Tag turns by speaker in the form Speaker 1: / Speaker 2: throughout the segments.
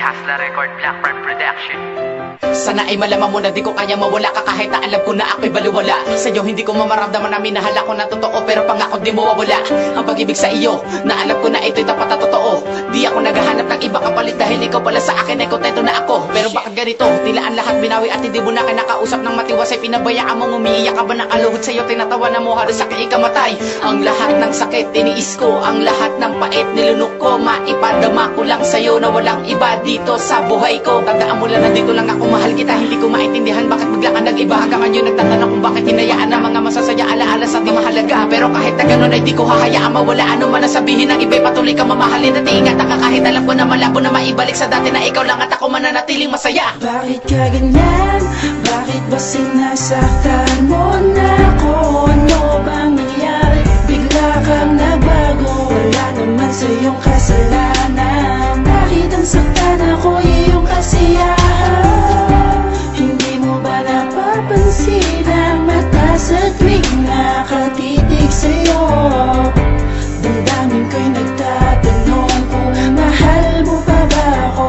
Speaker 1: Hasla Record, Blackburn Production.
Speaker 2: Sana ay malaman mo na di ko kaya mawala ka kahit na alam ko na ako'y baliwala. Sa'yo hindi ko mamaramdaman na minahal ako na totoo, pero pangako di mawawala ang pag-ibig sa iyo, na alam ko na ito'y tapat na totoo. Di ako naghahanap ng iba kapalit dahil ikaw pala sa akin ay kontento na ako. Pero bakit ganito? Tila ang lahat binawi at hindi mo na kinakausap ng matiwasay. Pinabayaan mong umiiyak ka ba ng aluhod sa'yo? Tinatawa na mo halos sa ikamatay. Ang lahat ng sakit tiniis ko, ang lahat ng pait nilunok ko. Maipadama ko lang sa'yo na walang iba dito sa buhay ko. Tandaan mo lang nandito lang ako, mahal kita. Hindi ko maintindihan bakit bigla ka nag-iba. Hanggang ngayon nagtatanong kung bakit hinayaan ang mga masasaya alaala sa di mahalaga. Pero kahit na ganun ay di ko hahayaan mawala. Ano man ang sabihin ng iba'y patuloy ka mamahalin. At iingat ka kahit alam ko na malabo na maibalik sa dati na ikaw lang at ako mananatiling masaya.
Speaker 3: Bakit ka ganyan? Bakit ba sinasaktan mo na ako? Ano bang nangyari? Bigla kang nagbago. Wala naman sa iyong kasalanan. Bakit ang saktan ako iyong kasiyahan? Hindi mo ba napapansin ang mata sa tuwing nakatitig sa'yo? Damdamin ko'y nagtatanong kung mahal mo pa ba ako?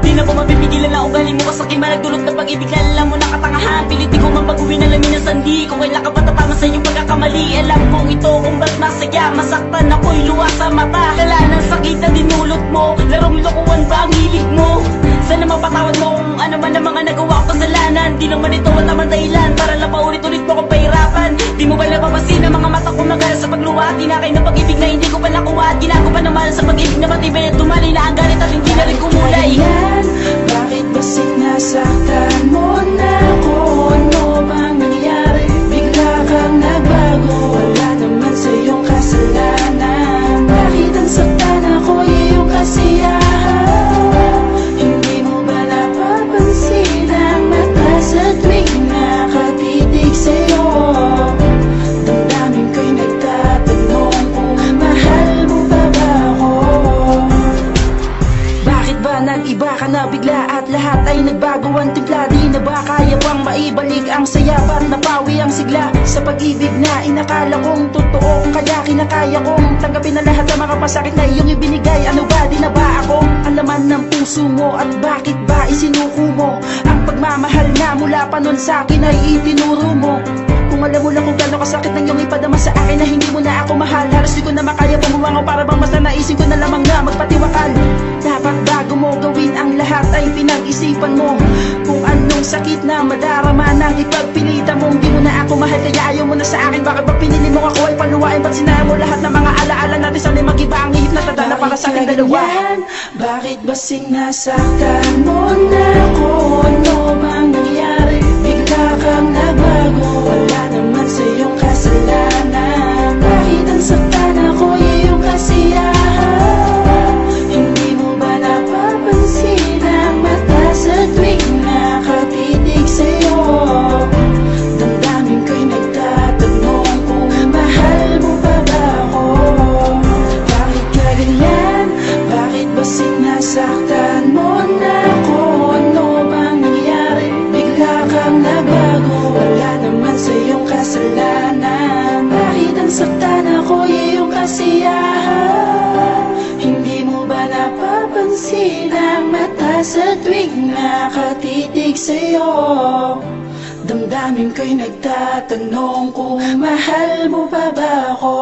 Speaker 4: Di na ko mapipigilan na ugali mo kasakin malagdulot ng pag-ibig na alam mo nakatangahan. Pilit di ko man baguhin alamin ang sandi. Kung kailan ka ba tatama sa iyong pagkakamali. Alam kong ito kung ba't masaya. Masaktan ako'y luha sa mata. Dala ng sakit na dinulot mo. Larong lokohan ba ang hilig mo? Sana mapatawad mo kung ano man ang mga nagawa ko kasalanan. Di naman ito ang tamang dahilan para lang paulit-ulit mo kong pahirapan. Di mo ba napapasin ang mga mata ko nagal sa pagluha? Tinakay na pag-ibig na hindi ko pa nakuha. At ginagawa pa naman sa pag-ibig na matibay at tumali na ang galit at hindi na rin kumulay.
Speaker 3: Bakit ba sinasaktan mo na ako? Ano bang nangyari? Bigla kang nagbago. Wala naman sa iyong kasalanan. Bakit ang saktan ako iyong kasiyahan? Hindi mo ba napapansin ang mata sa tuwing nakatitig sa'yo? Damdamin ko'y nagtatanong kung mahal mo pa ba ako? Bakit ba nag-iba ka na bigla at lahat ay nagbago ang timpla? Di na ba kaya pang maibalik ang saya? Ba't napawi ang sigla sa pag-ibig na inakala kong totoo? Kaya kinakaya kong tanggapin na lahat ng mga pasakit na iyong ibinigay. Ano ba, di na ba ako ang laman ng puso mo? At bakit ba isinuko mo ang pagmamahal na mula pa nun sa akin ay itinuro mo? Kung alam mo lang kung gano'ng kasakit ng iyong ipadama sa akin na hindi mo na ako mahal. Halos di ko na makaya pumuwangaw para bang mas naisin ko na lamang na magpatiwakal. Dapat bago mo gawin ang lahat ay pinag-isipan mo kung anong sakit na madarama nang ipagpilitan mong di mo na ako mahal. Kaya ayaw mo na sa akin, bakit ba pinili mo ako ay paluwain? Ba't sinaya mo lahat ng mga alaala natin? Sana'y mag-iba ang ihip na tadala para sa ating dalawa. Bakit ba sinasaktan mo na ako? Ano bang nangyari? Bigla kang nagbago. Wala naman sa iyong kasalanan. Bakit ang saktan ako iyong kasiyahan? Hindi mo ba napapansin ang mata sa tuwing nakatitig sa'yo? Damdamin ko'y nagtatanong kung mahal mo pa ba ako? Bakit ka ganyan? Bakit ba sinasaktan mo na ako? Ano bang nangyari? Bigla kang nagbago. Wala naman sa iyong kasalanan. Bakit ang saktan ako iyong kasiyahan? Hindi mo ba napapansin ang mata sa tuwing nakatitig sa'yo? Damdamin ko'y nagtatanong kung mahal mo pa ba ako?